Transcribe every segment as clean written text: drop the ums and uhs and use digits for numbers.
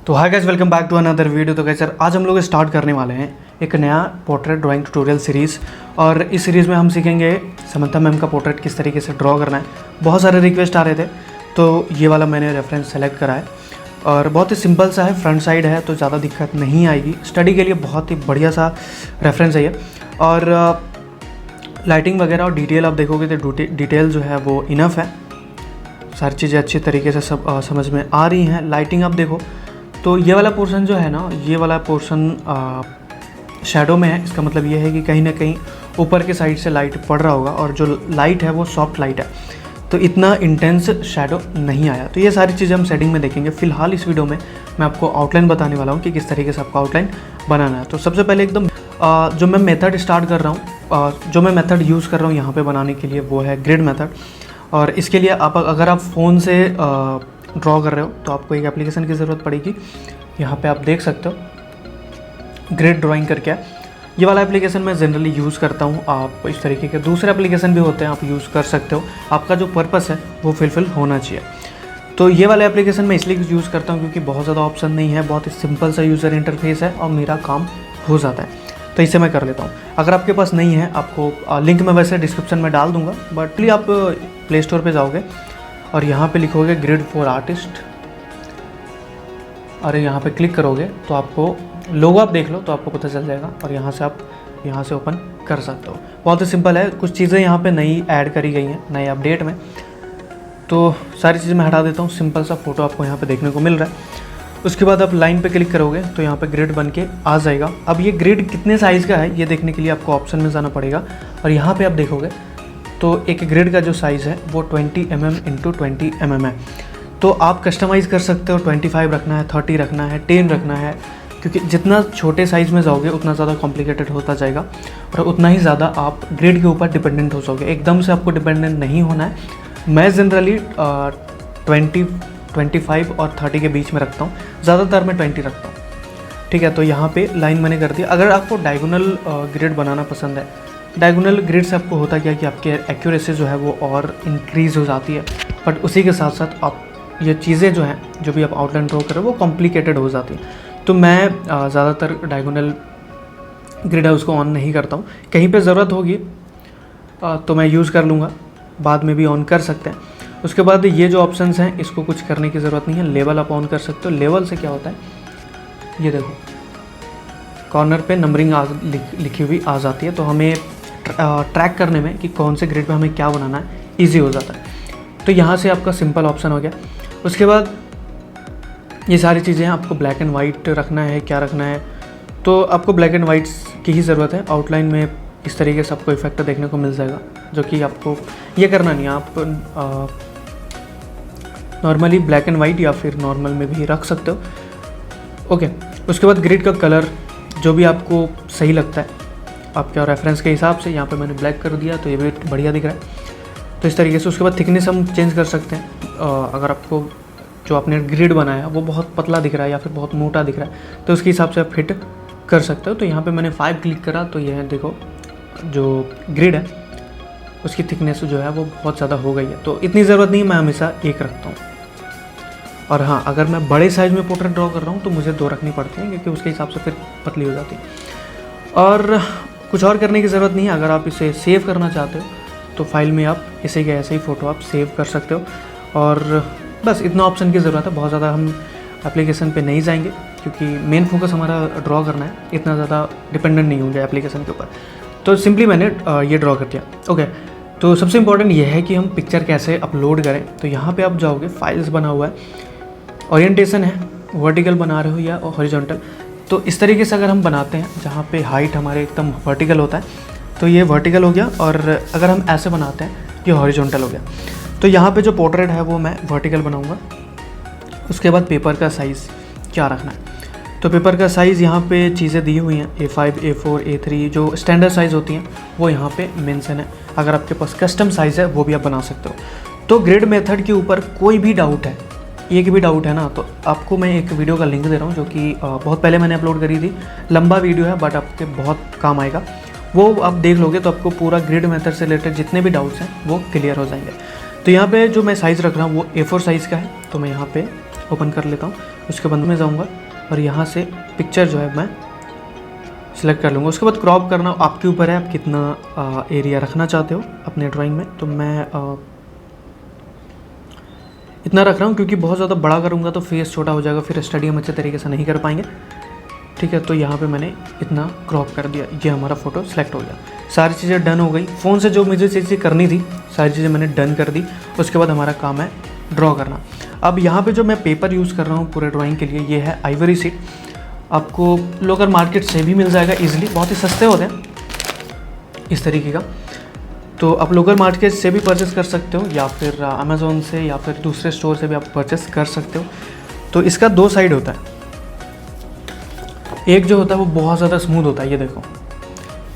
तो hi guys, welcome back to another video. तो guys यार, आज हम लोग स्टार्ट करने वाले हैं एक नया पोर्ट्रेट ड्राइंग ट्यूटोरियल सीरीज़। और इस सीरीज़ में हम सीखेंगे समंथा मैम का पोर्ट्रेट किस तरीके से ड्रॉ करना है। बहुत सारे रिक्वेस्ट आ रहे थे तो ये वाला मैंने रेफरेंस सेलेक्ट करा है और बहुत ही सिंपल सा है, फ्रंट साइड है तो ज़्यादा दिक्कत नहीं आएगी। स्टडी के लिए बहुत ही बढ़िया सा रेफरेंस है ये। और लाइटिंग वगैरह और डिटेल आप देखोगे तो डिटेल जो है वो इनफ है, सारी चीज़ें अच्छी तरीके से सब समझ में आ रही हैं। लाइटिंग आप देखो तो ये वाला पोर्शन जो है ना, ये वाला पोर्शन शैडो में है। इसका मतलब ये है कि कहीं ना कहीं ऊपर के साइड से लाइट पड़ रहा होगा और जो लाइट है वो सॉफ्ट लाइट है, तो इतना इंटेंस शैडो नहीं आया। तो ये सारी चीज़ें हम सेटिंग में देखेंगे। फिलहाल इस वीडियो में मैं आपको आउटलाइन बताने वाला हूँ कि किस तरीके से आपको आउटलाइन बनाना है। तो सबसे पहले एकदम जो मैं मेथड स्टार्ट कर रहा हूँ, जो मैं मेथड यूज़ कर रहा हूँ यहाँ पे बनाने के लिए, वो है ग्रिड मेथड। और इसके लिए अगर आप फ़ोन से ड्रॉ कर रहे हो तो आपको एक एप्लीकेशन की ज़रूरत पड़ेगी। यहाँ पे आप देख सकते हो ग्रिड ड्राइंग करके। ये वाला एप्लीकेशन मैं जनरली यूज़ करता हूँ। आप इस तरीके के दूसरे एप्लीकेशन भी होते हैं, आप यूज़ कर सकते हो। आपका जो पर्पस है वो फुलफिल होना चाहिए। तो ये वाला एप्लीकेशन मैं इसलिए यूज़ करता हूँ क्योंकि बहुत ज़्यादा ऑप्शन नहीं है, बहुत ही सिंपल सा यूज़र इंटरफेस है और मेरा काम हो जाता है, तो इसे मैं कर लेता हूँ। अगर आपके पास नहीं है, आपको लिंक मैं वैसे डिस्क्रिप्शन में डाल दूँगा, बट प्लीज़ आप प्ले स्टोर पर जाओगे और यहाँ पे लिखोगे ग्रिड फॉर आर्टिस्ट और यहाँ पे क्लिक करोगे तो आपको लोगो आप देख लो तो आपको पता चल जाएगा और यहाँ से आप यहाँ से ओपन कर सकते हो। बहुत ही सिंपल है। कुछ चीज़ें यहाँ पे नई ऐड करी गई हैं नए अपडेट में, तो सारी चीज़ें मैं हटा देता हूँ। सिंपल सा फोटो आपको यहाँ पे देखने को मिल रहा है। उसके बाद आप लाइन पे क्लिक करोगे तो यहाँ पे ग्रिड बन के आ जाएगा। अब ये ग्रिड कितने साइज़ का है ये देखने के लिए आपको ऑप्शन में जाना पड़ेगा और यहाँ पर आप देखोगे तो एक ग्रिड का जो साइज़ है वो 20 mm इंटू 20 mm है। तो आप कस्टमाइज़ कर सकते हो, 25 रखना है, 30 रखना है, 10 रखना है, क्योंकि जितना छोटे साइज़ में जाओगे उतना ज़्यादा कॉम्प्लिकेटेड होता जाएगा और उतना ही ज़्यादा आप ग्रिड के ऊपर डिपेंडेंट हो जाओगे। एकदम से आपको डिपेंडेंट नहीं होना है। मैं जनरली 20, 25 और 30 के बीच में रखता हूँ, ज़्यादातर मैं 20 रखता हूँ। ठीक है, तो यहाँ पे लाइन मैंने कर दिया। अगर आपको डायगोनल ग्रिड बनाना पसंद है, डायगोनल ग्रिड से आपको होता क्या है कि आपके एक्यूरेसी जो है वो और इंक्रीज़ हो जाती है, बट उसी के साथ साथ आप ये चीज़ें जो हैं, जो भी आप आउटलाइन ड्रॉ करें, वो कॉम्प्लिकेटेड हो जाती हैं। तो मैं ज़्यादातर डायगोनल ग्रिड है उसको ऑन नहीं करता हूँ। कहीं पे ज़रूरत होगी तो मैं यूज़ कर लूँगा, बाद में भी ऑन कर सकते हैं। उसके बाद ये जो ऑप्शंस हैं इसको कुछ करने की ज़रूरत नहीं है। लेवल आप ऑन कर सकते हो। लेवल से क्या होता है, ये देखो कॉर्नर पे नंबरिंग लिखी हुई आ जाती है, तो हमें ट्रैक करने में कि कौन से ग्रिड पे हमें क्या बनाना है ईजी हो जाता है। तो यहाँ से आपका सिंपल ऑप्शन हो गया। उसके बाद ये सारी चीज़ें आपको ब्लैक एंड वाइट रखना है, क्या रखना है, तो आपको ब्लैक एंड वाइट की ही ज़रूरत है। आउटलाइन में इस तरीके से आपको इफेक्ट देखने को मिल जाएगा, जो कि आपको ये करना नहीं है। आप नॉर्मली ब्लैक एंड वाइट या फिर नॉर्मल में भी रख सकते हो। ओके, उसके बाद ग्रिड का कलर जो भी आपको सही लगता है आपके रेफरेंस के हिसाब से, यहाँ पे मैंने ब्लैक कर दिया तो ये भी बढ़िया दिख रहा है, तो इस तरीके से। उसके बाद थिकनेस हम चेंज कर सकते हैं। अगर आपको जो आपने ग्रिड बनाया वो बहुत पतला दिख रहा है या फिर बहुत मोटा दिख रहा है तो उसके हिसाब से आप फिट कर सकते हो। तो यहाँ पे मैंने 5 क्लिक करा तो ये है, देखो जो ग्रिड है उसकी थिकनेस जो है वो बहुत ज़्यादा हो गई है, तो इतनी ज़रूरत नहीं है, मैं हमेशा 1 रखता हूँ। और हाँ, अगर मैं बड़े साइज़ में पोर्ट्रेट ड्रॉ कर रहा हूँ तो मुझे 2 रखनी पड़ती है, क्योंकि उसके हिसाब से फिर पतली हो जाती है। और कुछ और करने की ज़रूरत नहीं है। अगर आप इसे सेव करना चाहते हो तो फाइल में आप इसे के ऐसे ही फ़ोटो आप सेव कर सकते हो। और बस इतना ऑप्शन की ज़रूरत है। बहुत ज़्यादा हम एप्लीकेशन पे नहीं जाएंगे क्योंकि मेन फोकस हमारा ड्रॉ करना है, इतना ज़्यादा डिपेंडेंट नहीं होंगे एप्लीकेशन के ऊपर। तो सिंपली मैंने ये ड्रॉ कर दिया। ओके, तो सबसे इम्पॉर्टेंट ये है कि हम पिक्चर कैसे अपलोड करें। तो यहाँ पर आप जाओगे, फाइल्स बना हुआ है, ओरिएंटेशन है, वर्टिकल बना रहे हो या हॉरिजॉन्टल। तो इस तरीके से अगर हम बनाते हैं जहाँ पे हाइट हमारे एकदम वर्टिकल होता है तो ये वर्टिकल हो गया, और अगर हम ऐसे बनाते हैं ये हॉरिजॉन्टल हो गया। तो यहाँ पे जो पोर्ट्रेट है वो मैं वर्टिकल बनाऊँगा। उसके बाद पेपर का साइज़ क्या रखना है, तो पेपर का साइज़ यहाँ पे चीज़ें दी हुई हैं, A5, A4, A3 जो स्टैंडर्ड साइज़ होती हैं वो यहाँ पे मेंशन है। अगर आपके पास कस्टम साइज़ है वो भी आप बना सकते हो। तो ग्रिड मेथड के ऊपर कोई भी डाउट है, एक भी डाउट है ना, तो आपको मैं एक वीडियो का लिंक दे रहा हूँ जो कि बहुत पहले मैंने अपलोड करी थी। लंबा वीडियो है बट आपके बहुत काम आएगा, वो आप देख लोगे तो आपको पूरा ग्रिड मेथड से रिलेटेड जितने भी डाउट्स हैं वो क्लियर हो जाएंगे। तो यहाँ पे जो मैं साइज़ रख रहा हूँ वो A4 साइज़ का है, तो मैं यहाँ पे ओपन कर लेता हूँ उसके बाद मैं जाऊँगा और यहाँ से पिक्चर जो है मैं सिलेक्ट कर लूँगा। उसके बाद क्रॉप करना आपके ऊपर है, आप कितना एरिया रखना चाहते हो अपने ड्राइंग में। तो मैं इतना रख रहा हूँ क्योंकि बहुत ज़्यादा बड़ा करूँगा तो फेस छोटा हो जाएगा, फिर स्टडी हम अच्छे तरीके से नहीं कर पाएंगे। ठीक है, तो यहाँ पे मैंने इतना क्रॉप कर दिया, ये हमारा फ़ोटो सेलेक्ट हो गया। सारी चीज़ें डन हो गई। फ़ोन से जो मुझे चीज़ें करनी थी सारी चीज़ें मैंने डन कर दी। उसके बाद हमारा काम है ड्रॉ करना। अब यहाँ पे जो मैं पेपर यूज़ कर रहा हूँ पूरे ड्राइंग के लिए, ये है आइवरी सीट। आपको लोकल मार्केट से भी मिल जाएगा ईजिली, बहुत ही सस्ते होते हैं इस तरीके का। तो आप लोकल मार्केट से भी परचेस कर सकते हो या फिर अमेज़ोन से या फिर दूसरे स्टोर से भी आप परचेस कर सकते हो। तो इसका 2 साइड होता है, एक जो होता है वो बहुत ज़्यादा स्मूथ होता है, ये देखो।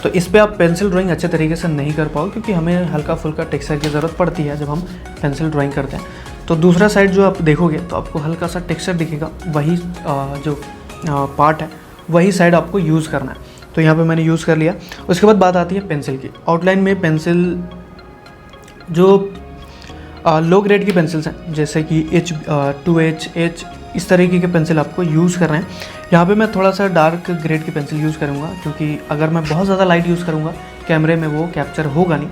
तो इस पे आप पेंसिल ड्राइंग अच्छे तरीके से नहीं कर पाओ क्योंकि हमें हल्का फुल्का टेक्सचर की ज़रूरत पड़ती है जब हम पेंसिल ड्राइंग करते हैं। तो दूसरा साइड जो आप देखोगे तो आपको हल्का सा टेक्सचर दिखेगा, वही जो पार्ट है वही साइड आपको यूज़ करना है। तो यहाँ पे मैंने यूज़ कर लिया। उसके बाद बात आती है पेंसिल की। आउटलाइन में पेंसिल जो लो ग्रेड की पेंसिल्स हैं जैसे कि H2H H इस तरीके के पेंसिल आपको यूज़ कर रहे हैं। यहाँ पे मैं थोड़ा सा डार्क ग्रेड की पेंसिल यूज़ करूँगा क्योंकि अगर मैं बहुत ज़्यादा लाइट यूज़ करूँगा कैमरे में वो कैप्चर होगा नहीं।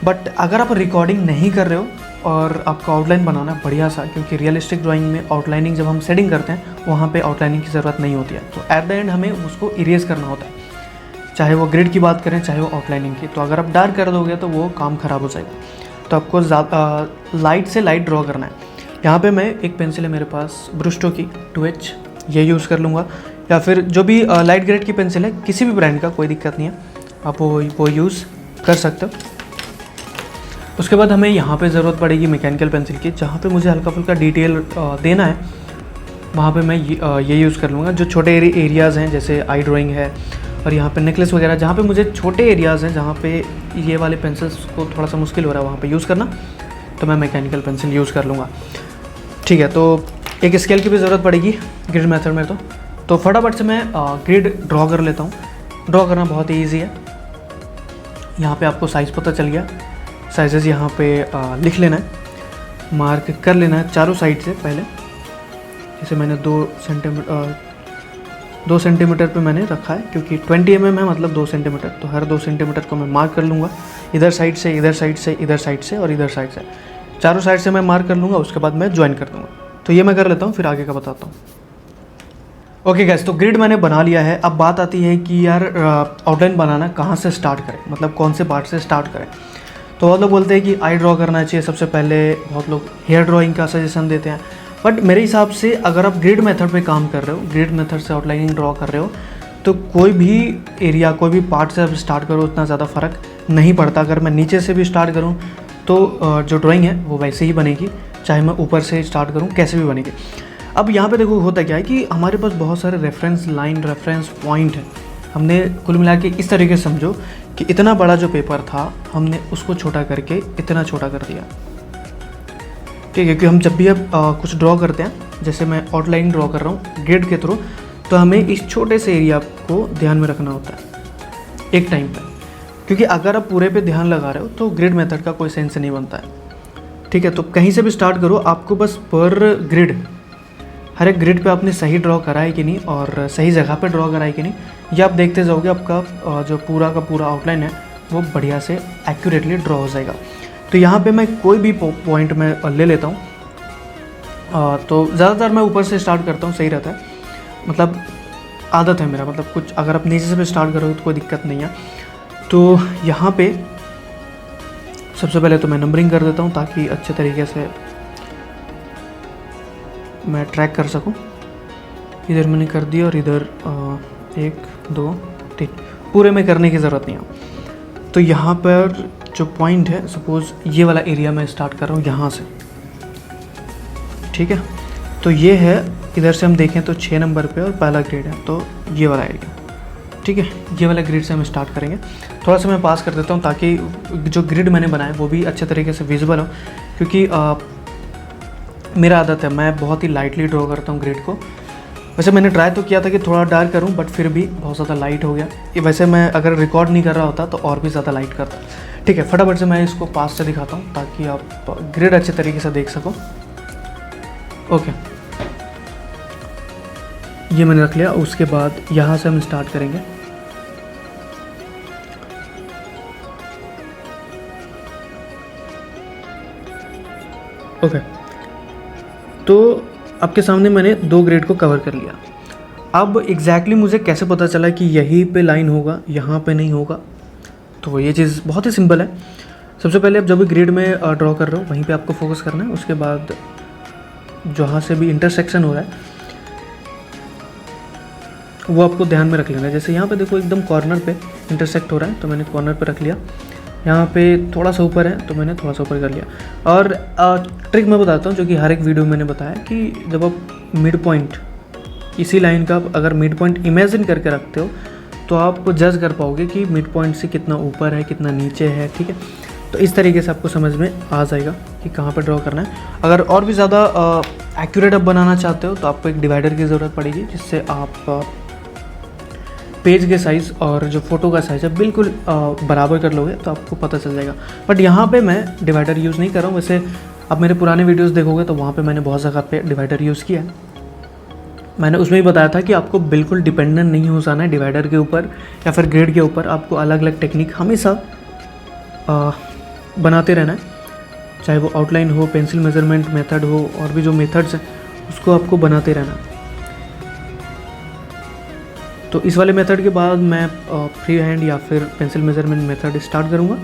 बट अगर आप रिकॉर्डिंग नहीं कर रहे हो और आपको आउटलाइन बनाना है बढ़िया सा, क्योंकि रियलिस्टिक ड्राइंग में आउटलाइनिंग जब हम सेटिंग करते हैं वहाँ पे आउटलाइनिंग की ज़रूरत नहीं होती है। तो एट द एंड हमें उसको इरेज करना होता है, चाहे वो ग्रिड की बात करें चाहे वो आउटलाइनिंग की। तो अगर आप डार्क कर दोगे तो वो काम ख़राब हो जाएगा। तो आपको लाइट से लाइट ड्रॉ करना है। यहाँ पे मैं एक पेंसिल है मेरे पास ब्रूस्टो की 2H, ये यूज़ कर लूँगा। या फिर जो भी लाइट ग्रेड की पेंसिल है किसी भी ब्रांड का कोई दिक्कत नहीं है, आप वो यूज़ कर सकते हो। उसके बाद हमें यहाँ पे ज़रूरत पड़ेगी मैकेनिकल पेंसिल की, जहाँ पे मुझे हल्का फुल्का डिटेल देना है वहाँ पे मैं ये यूज़ कर लूँगा। जो छोटे एरियाज़ हैं जैसे आई ड्राइंग है और यहाँ पे नेकलेस वगैरह, जहाँ पे मुझे छोटे एरियाज़ हैं जहाँ पे ये वाले पेंसिल्स को थोड़ा सा मुश्किल हो रहा है वहाँ पे यूज़ करना, तो मैं मैकेनिकल पेंसिल यूज़ कर लूँगा। ठीक है, तो एक स्केल की भी ज़रूरत पड़ेगी ग्रिड मेथड में। तो फटाफट से मैं ग्रिड ड्रॉ कर लेता हूँ। ड्रॉ करना बहुत ही ईजी है। यहाँ पे आपको साइज़ पता चल गया, साइजेस यहाँ पे लिख लेना है, मार्क कर लेना है चारों साइड से। पहले जैसे मैंने 2 सेंटीमीटर पे मैंने रखा है क्योंकि 20 mm है, मतलब 2 सेंटीमीटर। तो हर 2 सेंटीमीटर को मैं मार्क कर लूँगा, इधर साइड से, इधर साइड से, इधर साइड से और इधर साइड से, चारों साइड से मैं मार्क कर लूँगा। उसके बाद मैं ज्वाइन कर दूँगा। तो ये मैं कर लेता हूँ, फिर आगे का बताता हूँ। ओके गाइस, तो ग्रिड मैंने बना लिया है। अब बात आती है कि यार आउटलाइन बनाना कहाँ से स्टार्ट करें, मतलब कौन से पार्ट से स्टार्ट करें। तो बहुत लोग बोलते हैं कि आई ड्रॉ करना चाहिए सबसे पहले, बहुत लोग हेयर ड्राइंग का सजेशन देते हैं। बट मेरे हिसाब से अगर आप ग्रिड मेथड पे काम कर रहे हो, ग्रिड मेथड से आउटलाइनिंग ड्रॉ कर रहे हो, तो कोई भी एरिया, कोई भी पार्ट से आप स्टार्ट करो उतना ज़्यादा फ़र्क नहीं पड़ता। अगर मैं नीचे से भी स्टार्ट करूँ तो जो ड्राइंग है वो वैसे ही बनेगी, चाहे मैं ऊपर से स्टार्ट करूँ कैसे भी बनेगी। अब यहाँ पे देखो होता क्या है कि हमारे पास बहुत सारे रेफरेंस लाइन, रेफरेंस पॉइंट है। हमने कुल मिला के इस तरीके से समझो कि इतना बड़ा जो पेपर था हमने उसको छोटा करके इतना छोटा कर दिया। ठीक है, क्योंकि हम जब भी अब कुछ ड्रॉ करते हैं, जैसे मैं आउटलाइन ड्रॉ कर रहा हूँ ग्रिड के थ्रू, तो हमें इस छोटे से एरिया को ध्यान में रखना होता है एक टाइम पे, क्योंकि अगर आप पूरे पे ध्यान लगा रहे हो तो ग्रिड मेथड का कोई सेंस नहीं बनता है। ठीक है, तो कहीं से भी स्टार्ट करो, आपको बस पर ग्रिड, हर एक ग्रिड पे आपने सही ड्रॉ करा है कि नहीं और सही जगह पे ड्रॉ करा है कि नहीं, ये आप देखते जाओगे। आपका जो पूरा का पूरा आउटलाइन है वो बढ़िया से एक्यूरेटली ड्रॉ हो जाएगा। तो यहाँ पे मैं कोई भी पॉइंट में ले लेता हूँ, तो ज़्यादातर मैं ऊपर से स्टार्ट करता हूँ, सही रहता है, मतलब आदत है मेरा। मतलब कुछ अगर आप नीचे से भी स्टार्ट करोगे तो कोई दिक्कत नहीं है। तो यहाँ पे सबसे पहले तो मैं नंबरिंग कर देता हूँ ताकि अच्छे तरीके से मैं ट्रैक कर सकूं। इधर मैंने कर दिया और इधर 1 2 3 पूरे में करने की ज़रूरत नहीं है। तो यहाँ पर जो पॉइंट है, सपोज़ ये वाला एरिया मैं स्टार्ट कर रहा हूँ यहाँ से। ठीक है, तो ये है, इधर से हम देखें तो 6 नंबर पे और पहला ग्रिड है, तो ये वाला एरिया। ठीक है, ये वाला ग्रिड से हम स्टार्ट करेंगे। थोड़ा सा मैं पास कर देता हूँ ताकि जो ग्रिड मैंने बनाया वो भी अच्छे तरीके से विजिबल हो, क्योंकि मेरा आदत है मैं बहुत ही लाइटली ड्रॉ करता हूँ ग्रिड को। वैसे मैंने ट्राई तो किया था कि थोड़ा डार्क करूँ, बट फिर भी बहुत ज़्यादा लाइट हो गया। ये वैसे मैं अगर रिकॉर्ड नहीं कर रहा होता तो और भी ज़्यादा लाइट करता। ठीक है, फटाफट से मैं इसको पास से दिखाता हूँ ताकि आप ग्रिड अच्छे तरीके से देख सको। ओके, ये मैंने रख लिया। उसके बाद यहाँ से हम स्टार्ट करेंगे। ओके, तो आपके सामने मैंने 2 ग्रेड को कवर कर लिया। अब एग्जैक्टली मुझे कैसे पता चला कि यहीं पे लाइन होगा, यहाँ पे नहीं होगा? तो ये चीज़ बहुत ही सिंपल है। सबसे पहले आप जब भी ग्रिड में ड्रॉ कर रहे हो वहीं पे आपको फोकस करना है। उसके बाद जहाँ से भी इंटरसेक्शन हो रहा है वो आपको ध्यान में रख लेना है। जैसे यहाँ पे देखो एकदम कॉर्नर पे इंटरसेक्ट हो रहा है तो मैंने कॉर्नर पे रख लिया। यहाँ पे थोड़ा सा ऊपर है तो मैंने थोड़ा सा ऊपर कर लिया। और ट्रिक मैं बताता हूँ जो कि हर एक वीडियो में मैंने बताया कि जब आप मिड पॉइंट, इसी लाइन का आप अगर मिड पॉइंट इमेजिन करके रखते हो तो आप जज कर पाओगे कि मिड पॉइंट से कितना ऊपर है, कितना नीचे है। ठीक है, तो इस तरीके से आपको समझ में आ जाएगा कि कहाँ पर ड्रॉ करना है। अगर और भी ज़्यादा एक्यूरेट आप बनाना चाहते हो तो आपको एक डिवाइडर की ज़रूरत पड़ेगी, जिससे आप पेज के साइज़ और जो फ़ोटो का साइज़ है बिल्कुल बराबर कर लोगे तो आपको पता चल जाएगा। बट यहाँ पे मैं डिवाइडर यूज़ नहीं कर रहा हूँ। वैसे आप मेरे पुराने वीडियोस देखोगे तो वहाँ पे मैंने बहुत जगह पे डिवाइडर यूज़ किया है। मैंने उसमें भी बताया था कि आपको बिल्कुल डिपेंडेंट नहीं हो जाना है डिवाइडर के ऊपर या फिर ग्रेड के ऊपर। आपको अलग अलग टेक्निक हमेशा बनाते रहना है, चाहे वो आउटलाइन हो, पेंसिल मेजरमेंट मेथड हो, और भी जो मेथड्स हैं उसको आपको बनाते रहना है। तो इस वाले मेथड के बाद मैं फ्री हैंड या फिर पेंसिल मेजरमेंट मेथड स्टार्ट करूँगा।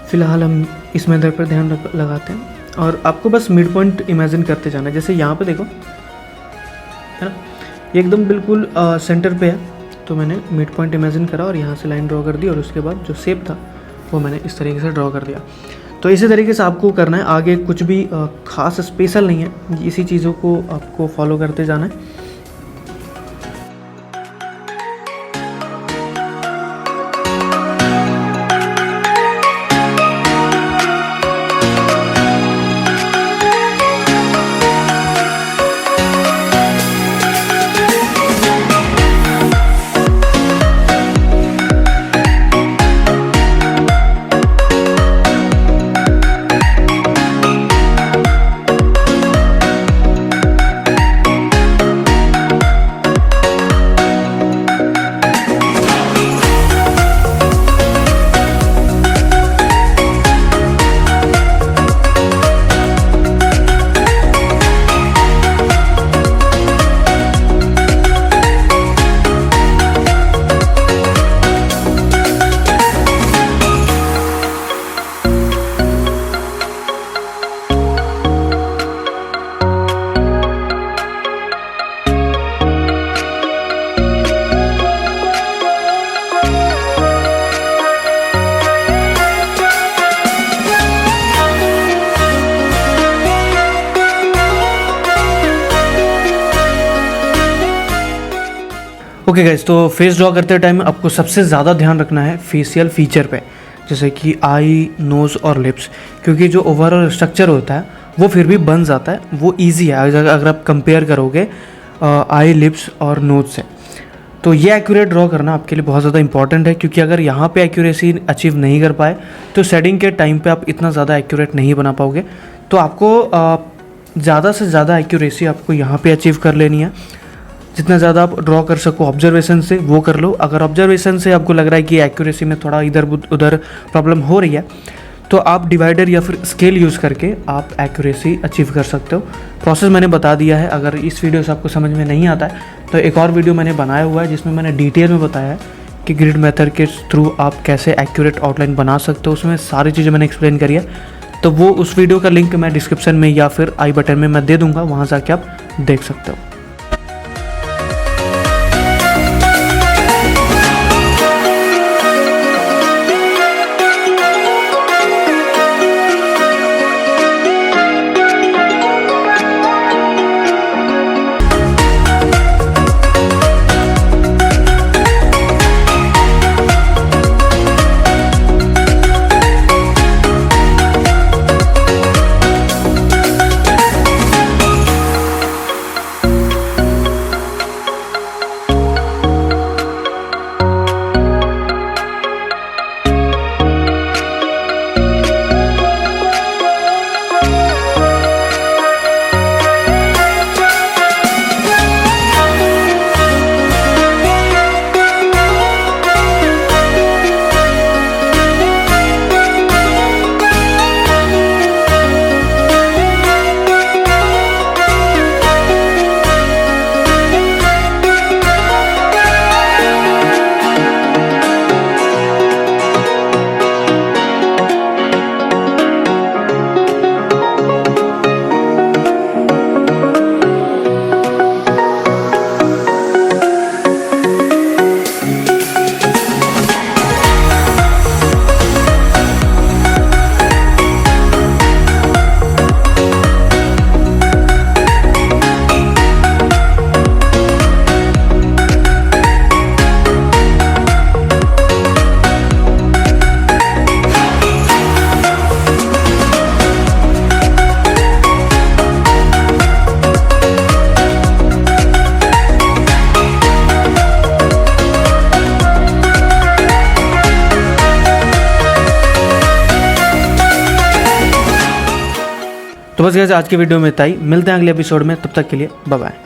फ़िलहाल हम इस मेथड पर ध्यान लगाते हैं और आपको बस मिड पॉइंट इमेजिन करते जाना है। जैसे यहाँ पे देखो है ना, ये एकदम बिल्कुल सेंटर पे है तो मैंने मिड पॉइंट इमेजिन करा और यहाँ से लाइन ड्रॉ कर दी और उसके बाद जो शेप था वो मैंने इस तरीके से ड्रॉ कर दिया। तो इसी तरीके से आपको करना है। आगे कुछ भी खास स्पेशल नहीं है, इसी चीज़ों को आपको फॉलो करते जाना है। ओके गाइस, तो फेस ड्रॉ करते टाइम आपको सबसे ज़्यादा ध्यान रखना है फेशियल फीचर पे, जैसे कि आई, नोज़ और लिप्स, क्योंकि जो ओवरऑल स्ट्रक्चर होता है वो फिर भी बन जाता है, वो इजी है अगर आप कंपेयर करोगे आई, लिप्स और नोज़ से। तो ये एक्यूरेट ड्रॉ करना आपके लिए बहुत ज़्यादा इंपॉर्टेंट है, क्योंकि अगर यहाँ पे एक्यूरेसी अचीव नहीं कर पाए तो शेडिंग के टाइम पे आप इतना ज़्यादा एक्यूरेट नहीं बना पाओगे। तो आपको ज़्यादा से ज़्यादा एक्यूरेसी आपको यहाँ पे अचीव कर लेनी है। जितना ज़्यादा आप ड्रॉ कर सको ऑब्जर्वेशन से वो कर लो। अगर ऑब्जर्वेशन से आपको लग रहा है कि एक्यूरेसी में थोड़ा इधर उधर प्रॉब्लम हो रही है तो आप डिवाइडर या फिर स्केल यूज़ करके आप एक्यूरेसी अचीव कर सकते हो। प्रोसेस मैंने बता दिया है। अगर इस वीडियो से आपको समझ में नहीं आता है तो एक और वीडियो मैंने बनाया हुआ है जिसमें मैंने डिटेल में बताया है कि ग्रिड मेथड के थ्रू आप कैसे एक्यूरेट आउटलाइन बना सकते हो। उसमें सारी चीज़ें मैंने एक्सप्लेन करी है। तो वो उस वीडियो का लिंक मैं डिस्क्रिप्शन में या फिर आई बटन में मैं दे दूँगा, वहाँ जाके आप देख सकते हो। तो बस गाइस आज की वीडियो में इतना ही, मिलते हैं अगले एपिसोड में, तब तक के लिए बाय बाय।